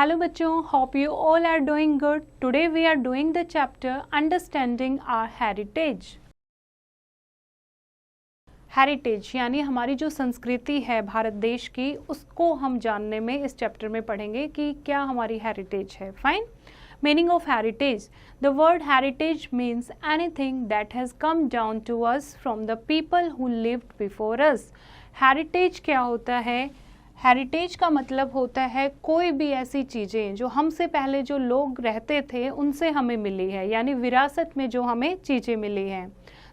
Hello बच्चों, hope you all are doing good. Today we are doing the chapter Understanding our Heritage. Heritage यानी हमारी जो संस्कृति है भारत देश की, उसको हम जानने में इस चैप्टर में पढ़ेंगे कि क्या हमारी हेरिटेज है. Fine. Meaning of heritage. The word heritage means anything that has come down to us from the people who lived before us. Heritage क्या होता है? हेरिटेज का मतलब होता है कोई भी ऐसी चीज़ें जो हमसे पहले जो लोग रहते थे उनसे हमें मिली है, यानी विरासत में जो हमें चीज़ें मिली हैं.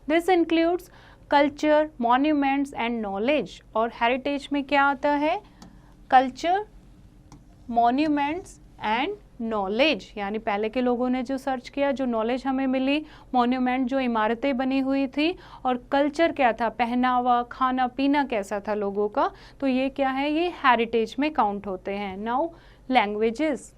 This includes culture, monuments and knowledge. और हेरिटेज में क्या आता है? कल्चर, मॉन्यूमेंट्स एंड नॉलेज, यानी पहले के लोगों ने जो सर्च किया, जो नॉलेज हमें मिली, मॉन्यूमेंट जो इमारतें बनी हुई थी, और कल्चर क्या था, पहनावा, खाना पीना कैसा था लोगों का, तो ये क्या है, ये हेरिटेज में काउंट होते हैं. Now languages.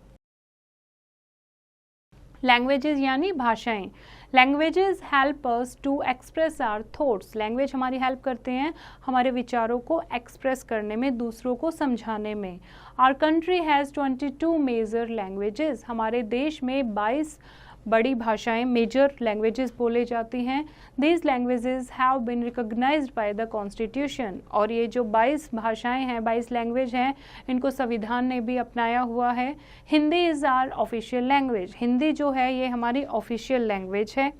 लैंग्वेजेस यानी भाषाएं. Languages help us to express our thoughts. Language हमारी हेल्प करते हैं हमारे विचारों को एक्सप्रेस करने में, दूसरों को समझाने में. Our country has 22 major languages. हमारे देश में 22 बड़ी भाषाएं, मेजर लैंग्वेजेस बोले जाती हैं. These languages have been recognised by the constitution. और ये जो 22 भाषाएं हैं, 22 लैंग्वेज हैं, इनको संविधान ने भी अपनाया हुआ है. Hindi is our official language. Hindi जो है ये हमारी ऑफिशियल लैंग्वेज है.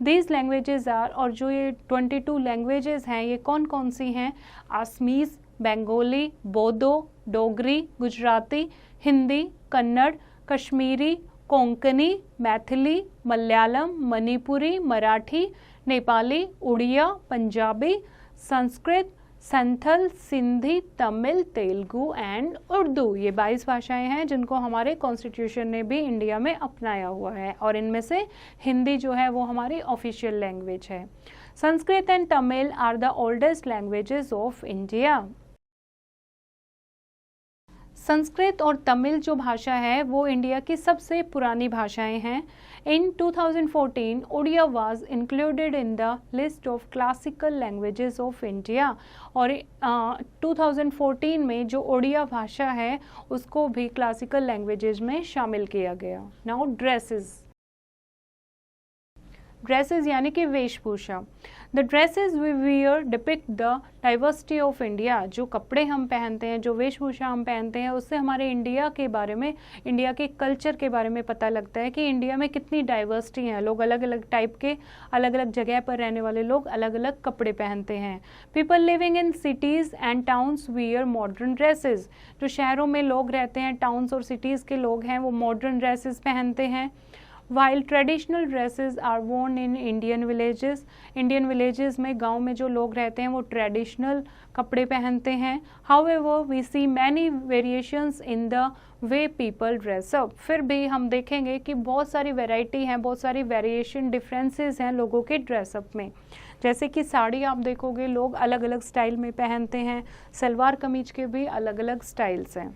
दीज लैंग्वेजेस आर, और जो ये 22 लैंग्वेजेस हैं ये कौन कौन सी हैं? आसमीज, बंगाली, बोडो, डोगरी, गुजराती, हिंदी, कन्नड़, कश्मीरी, कोंकणी, मैथिली, मलयालम, मणिपुरी, मराठी, नेपाली, उड़िया, पंजाबी, संस्कृत, संथल, सिंधी, तमिल, तेलुगु एंड उर्दू. ये 22 भाषाएं हैं जिनको हमारे कॉन्स्टिट्यूशन ने भी इंडिया में अपनाया हुआ है, और इनमें से हिंदी जो है वो हमारी ऑफिशियल लैंग्वेज है. Sanskrit and Tamil are the oldest languages of India. Sanskrit और तमिल जो भाषा है वो इंडिया की सबसे पुरानी भाषाएं हैं. In 2014 Oriya was included in the list of classical languages of India. और 2014 में जो उड़िया भाषा है उसको भी क्लासिकल लैंग्वेजेस में शामिल किया गया. Now dresses. ड्रेसेस यानी कि वेशभूषा. The dresses we wear depict the diversity of India. जो कपड़े हम पहनते हैं, जो वेशभूषा हम पहनते हैं, उससे हमारे इंडिया के बारे में, इंडिया के कल्चर के बारे में पता लगता है कि इंडिया में कितनी डाइवर्सिटी है. लोग अलग अलग टाइप के, अलग अलग जगह पर रहने वाले लोग अलग अलग कपड़े पहनते हैं. People living in cities and towns wear modern dresses. जो शहरों में लोग रहते हैं, टाउन्स और सिटीज़ के लोग हैं, वो मॉडर्न ड्रेसेस पहनते हैं. While traditional dresses are worn in Indian villages, Indian villages में, गांव में जो लोग रहते हैं वो ट्रेडिशनल कपड़े पहनते हैं. However, we see many variations in the way people dress up. फिर भी हम देखेंगे कि बहुत सारी वैरायटी हैं, बहुत सारी वेरिएशन, डिफरेंसेस हैं लोगों के ड्रेसअप में. जैसे कि साड़ी आप देखोगे लोग अलग अलग स्टाइल में पहनते हैं, सलवार कमीज के भी अलग अलग स्टाइल्स हैं.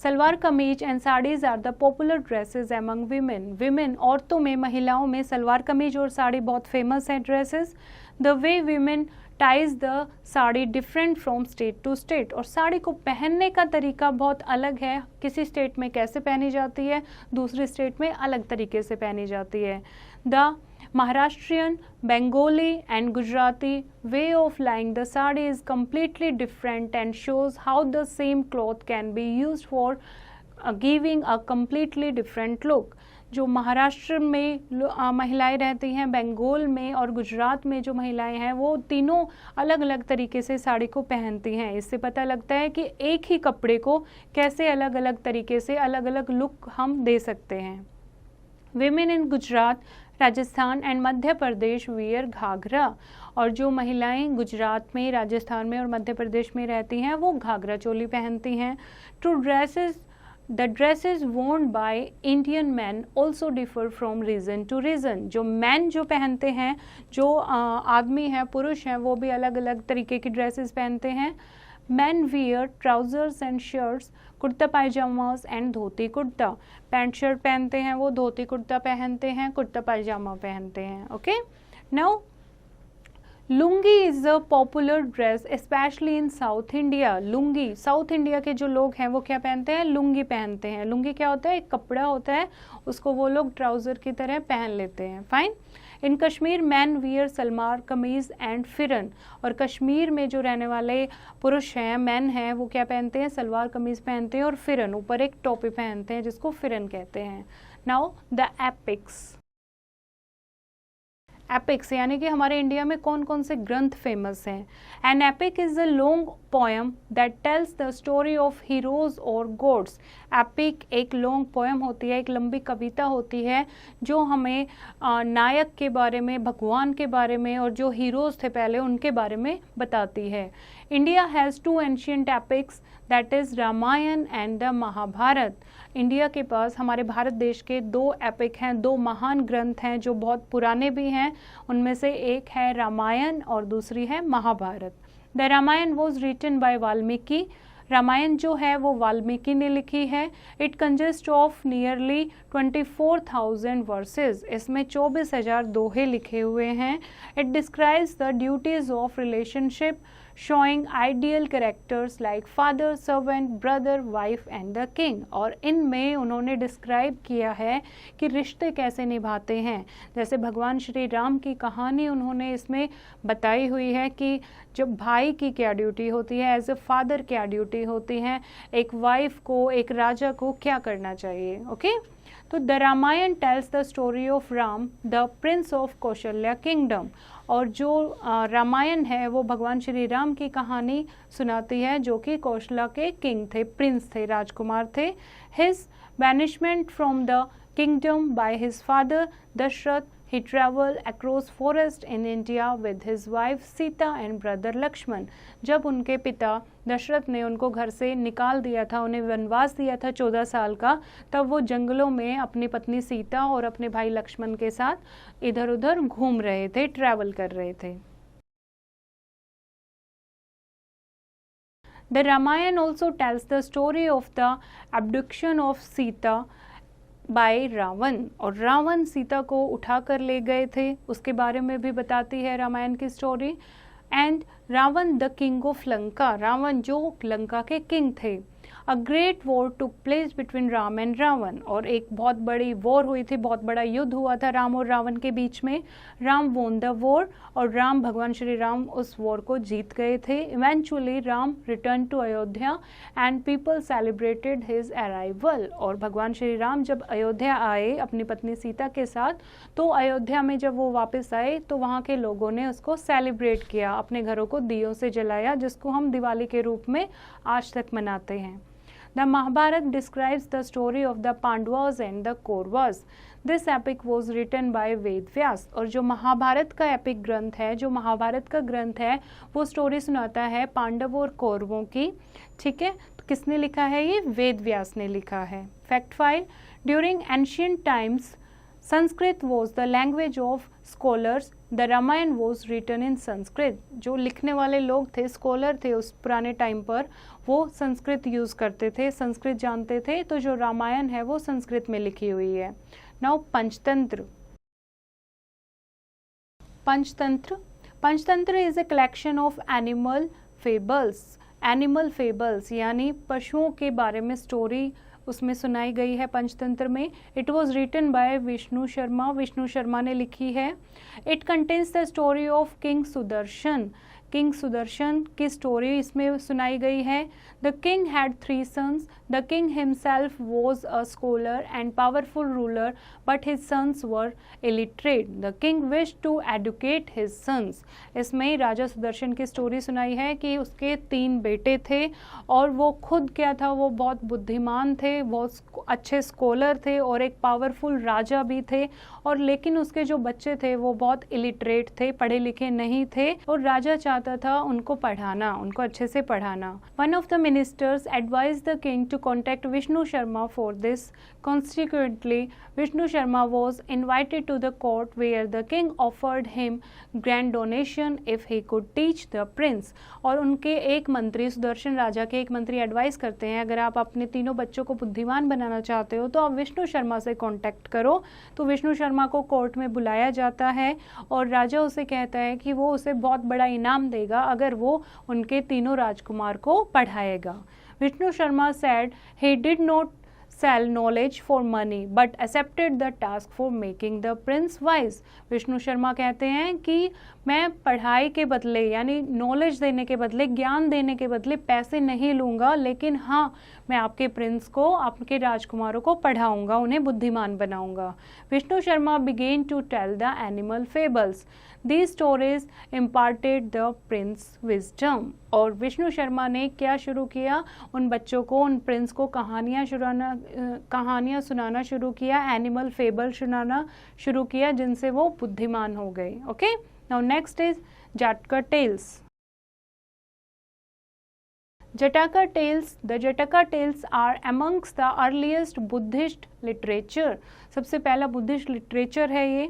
Salwar kameez and saris are the popular dresses among women. Women, औरतों में, महिलाओं में सलवार कमीज और साड़ी बहुत फेमस है dresses. The way women ties the sari different from state to state. और साड़ी को पहनने का तरीका बहुत अलग है. किसी स्टेट में कैसे पहनी जाती है, दूसरे स्टेट में अलग तरीके से पहनी जाती है. The Maharashtrian, Bengali and Gujarati way of lying the sari is completely different and shows how the same cloth can be used for giving a completely different look. जो महाराष्ट्र में महिलाएं रहती हैं, बंगाल में और गुजरात में जो महिलाएं हैं, वो तीनों अलग अलग तरीके से साड़ी को पहनती हैं. इससे पता लगता है कि एक ही कपड़े को कैसे अलग अलग तरीके से अलग अलग लुक हम दे सकते हैं. Women in Gujarat, Rajasthan and Madhya Pradesh wear ghagra. और जो महिलाएं गुजरात में, राजस्थान में और मध्य प्रदेश में रहती हैं वो घाघरा चोली पहनती हैं. Two dresses, the dresses worn by Indian man also differ from region to region. जो मैन जो पहनते हैं, जो आदमी हैं, पुरुष हैं, वो भी अलग अलग तरीके की ड्रेसेस पहनते हैं. Man wear trousers and shirts, kurta pyjamas and dhoti kurta. Pant shirt पहनते हैं वो, धोती कुर्ता पहनते हैं, कुर्ता पायजामा पहनते हैं. Okay. Now lungi is a popular dress specially in south India. Lungi, south India के जो लोग हैं वो क्या पहनते हैं? लुंगी पहनते हैं। लुंगी क्या होता है? एक कपड़ा होता है, उसको वो लोग ट्राउजर की तरह पहन लेते हैं। Fine. In Kashmir man wear salwar kameez and फिरन। और कश्मीर में जो रहने वाले पुरुष हैं, मैन हैं, वो क्या पहनते हैं? सलवार कमीज पहनते हैं और फिरन, ऊपर एक टोपी पहनते हैं जिसको फिरन कहते हैं। Now the apex. एपिक्स यानी कि हमारे इंडिया में कौन कौन से ग्रंथ फेमस हैं? An epic is a long poem that tells the story of heroes और गॉड्स। एपिक एक लॉन्ग पोएम होती है, एक लंबी कविता होती है जो हमें नायक के बारे में, भगवान के बारे में और जो हीरोज थे पहले उनके बारे में बताती है। India has two ancient epics that is Ramayana and the Mahabharata. India के पास, हमारे भारत देश के दो एपिक हैं, दो महान ग्रंथ हैं जो बहुत पुराने भी हैं। उनमें से एक है रामायण और दूसरी है Mahabharata. The Ramayana was written by Valmiki. Ramayana जो है वो वाल्मीकि ने लिखी है। It consist of nearly 24,000 verses. इसमें 24,000 दोहे लिखे हुए हैं। It describes the duties of relationship showing ideal characters like father, servant, brother, wife and the king। और इनमें उन्होंने डिस्क्राइब किया है कि रिश्ते कैसे निभाते हैं। जैसे भगवान श्री राम की कहानी उन्होंने इसमें बताई हुई है कि जब भाई की क्या ड्यूटी होती है, एज ए फादर क्या ड्यूटी होती है, एक वाइफ को, एक राजा को क्या करना चाहिए। ओके तो the Ramayana tells the story of Ram the prince of Kaushalya kingdom. और जो रामायण है वो भगवान श्री राम की कहानी सुनाती है जो कि कौशला के किंग थे, प्रिंस थे, राजकुमार थे। His banishment from the kingdom by his father Dasharath, he traveled across forest in India with his wife Sita and brother Lakshman. जब उनके पिता दशरथ ने उनको घर से निकाल दिया था, उन्हें वनवास दिया था 14 साल का, तब वो जंगलों में अपनी पत्नी सीता और अपने भाई लक्ष्मण के साथ इधर उधर घूम रहे थे, ट्रैवल कर रहे थे। The Ramayana also tells the story of the abduction of Sita by Ravan. और रावण सीता को उठा कर ले गए थे, उसके बारे में भी बताती है रामायण की story. And Ravan the king of Lanka, Ravan जो लंका के किंग थे। A great war took place between Ram and Ravan. और एक बहुत बड़ी वॉर हुई थी, बहुत बड़ा युद्ध हुआ था राम और रावण के बीच में। राम वोन द वॉर और राम, भगवान श्री राम उस वॉर को जीत गए थे। Eventually Ram return to Ayodhya and people celebrated his arrival. और भगवान श्री राम जब अयोध्या आए अपनी पत्नी सीता के साथ, तो अयोध्या में जब वो वापस आए तो वहाँ के लोगों ने उसको सेलिब्रेट किया, अपने घरों को दियों से जलाया, जिसको हम दिवाली के रूप में आज तक मनाते हैं। The Mahabharata describes the story of the Pandavas and the Kauravas. This epic was written by Ved Vyas. और जो महाभारत का एपिक ग्रंथ है, जो महाभारत का ग्रंथ है, वो स्टोरी सुनाता है पांडवों और कौरवों की। ठीक है, तो किसने लिखा है? ये वेद व्यास ने लिखा है। Fact file, during ancient times Sanskrit was the language of scholars, the Ramayana was written in Sanskrit. जो लिखने वाले लोग थे, स्कॉलर थे उस पुराने टाइम पर, वो संस्कृत यूज़ करते थे, संस्कृत जानते थे, तो जो रामायण है वो संस्कृत में लिखी हुई है। Now Panchatantra. Panchatantra, Panchatantra is a collection of animal fables. Animal fables यानी पशुओं के बारे में स्टोरी उसमें सुनाई गई है पंचतंत्र में। It was written by Vishnu Sharma, Vishnu Sharma ने लिखी है। It contains the story of king Sudarshan. King Sudarshan की स्टोरी इसमें सुनाई गई है। The king had 3 sons. The king himself was a scholar and powerful ruler but his sons were illiterate. The king wish to educate his sons. इसमें राजा सुदर्शन की story सुनाई है कि उसके 3 बेटे थे और वो खुद क्या था, वो बहुत बुद्धिमान थे, बहुत अच्छे स्कॉलर थे और एक पावरफुल राजा भी थे। और लेकिन उसके जो बच्चे थे वो बहुत इलिटरेट थे, पढ़े लिखे नहीं थे। और राजा आता था उनको पढ़ाना, उनको अच्छे से पढ़ाना। One of the ministers advise the king to contact Vishnu Sharma for this. Consequently, Vishnu Sharma was invited to the court where the king offered him grand donation if he could teach the prince। और उनके एक मंत्री, सुदर्शन राजा के एक मंत्री advice करते हैं अगर आप अपने तीनों बच्चों को बुद्धिमान बनाना चाहते हो तो आप विष्णु शर्मा से कांटेक्ट करो। तो विष्णु शर्मा को कोर्ट में बुलाया जाता है और राजा उसे कहता है कि वो उसे बहुत बड़ा इनाम देगा अगर वो उनके तीनों राजकुमार को पढ़ाएगा। Vishnu Sharma said he did not sell knowledge for money but accepted the task for making the prince wise। Vishnu Sharma कहते हैं कि मैं पढ़ाई के बदले यानी नॉलेज देने के बदले, ज्ञान देने के बदले पैसे नहीं लूँगा, लेकिन हाँ मैं आपके प्रिंस को, आपके राजकुमारों को पढ़ाऊँगा, उन्हें बुद्धिमान बनाऊँगा। Vishnu Sharma began to tell the animal fables। These stories imparted the prince wisdom। और विष्णु शर्मा ने क्या शुरू किया, उन बच्चों को, उन प्रिंस को कहानियाँ सुनाना शुरू किया, एनिमल फेबल सुनाना शुरू किया, जिनसे वो बुद्धिमान हो गए। Okay, now next is Jataka tales. Jataka tales, the Jataka tales are amongst the earliest Buddhist literature। सबसे पहला बुद्धिस्ट लिटरेचर है ये।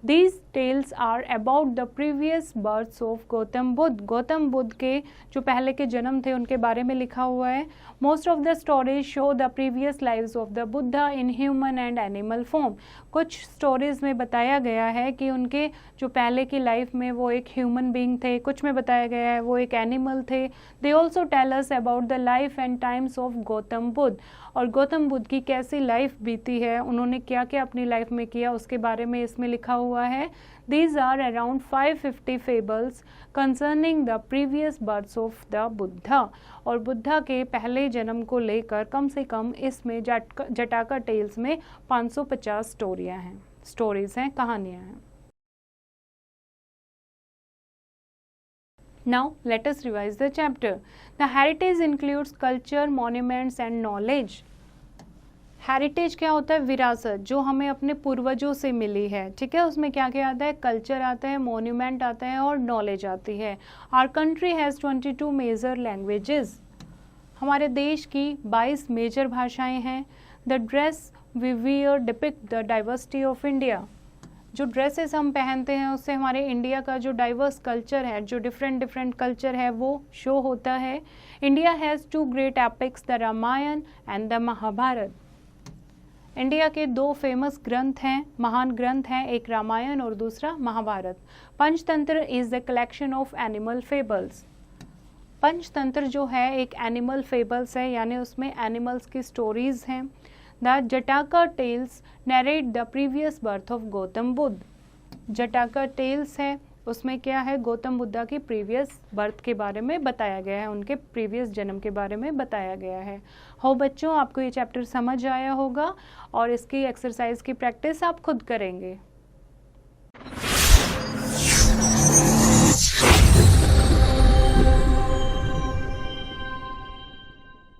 These tales are about the previous births of Gautam Buddha. Gautam Buddha के जो पहले के जन्म थे उनके बारे में लिखा हुआ है। Most of the stories show the previous lives of the Buddha in human and animal form। कुछ स्टोरीज में बताया गया है कि उनके जो पहले की लाइफ में वो एक ह्यूमन बीइंग थे, कुछ में बताया गया है वो एक एनिमल थे। They also tell us about the life and times of Gautam Buddha. और गौतम बुद्ध की कैसी लाइफ बीती है, उन्होंने क्या क्या अपनी लाइफ में किया, उसके बारे में इसमें लिखा हुआ है। These are around 550 fables concerning the previous births of the Buddha। और बुद्धा के पहले जन्म को लेकर कम से कम इसमें जटाका टेल्स में 550 स्टोरीज हैं, कहानियाँ हैं। Now let us revise the chapter। The heritage includes culture, monuments and knowledge। Heritage क्या होता है? विरासत, जो हमें अपने पूर्वजों से मिली है, ठीक है। उसमें क्या क्या आता है? कल्चर आता है, मोन्यूमेंट आता है और नॉलेज आती है। Our country has 22 major languages. हमारे देश की 22 मेजर भाषाएं हैं। The dress we wear depict the diversity of India. जो ड्रेसेस हम पहनते हैं उससे हमारे इंडिया का जो डाइवर्स कल्चर है, जो डिफरेंट कल्चर है, वो शो होता है। India has 2 great epics, the Ramayana and the Mahabharata. India के 2 फेमस ग्रंथ हैं, महान ग्रंथ हैं, एक रामायण और दूसरा Mahabharata. Panchatantra is the collection of animal fables. Panchatantra जो है एक एनिमल फेबल्स है, यानी उसमें एनिमल्स की स्टोरीज हैं। The Jataka tales narrate the previous birth of Gautam Buddha. Jataka tales है, उसमें क्या है? गौतम बुद्धा की प्रीवियस बर्थ के बारे में बताया गया है, उनके प्रीवियस जन्म के बारे में बताया गया है। हो बच्चों, आपको ये चैप्टर समझ आया होगा और इसकी एक्सरसाइज की प्रैक्टिस आप खुद करेंगे।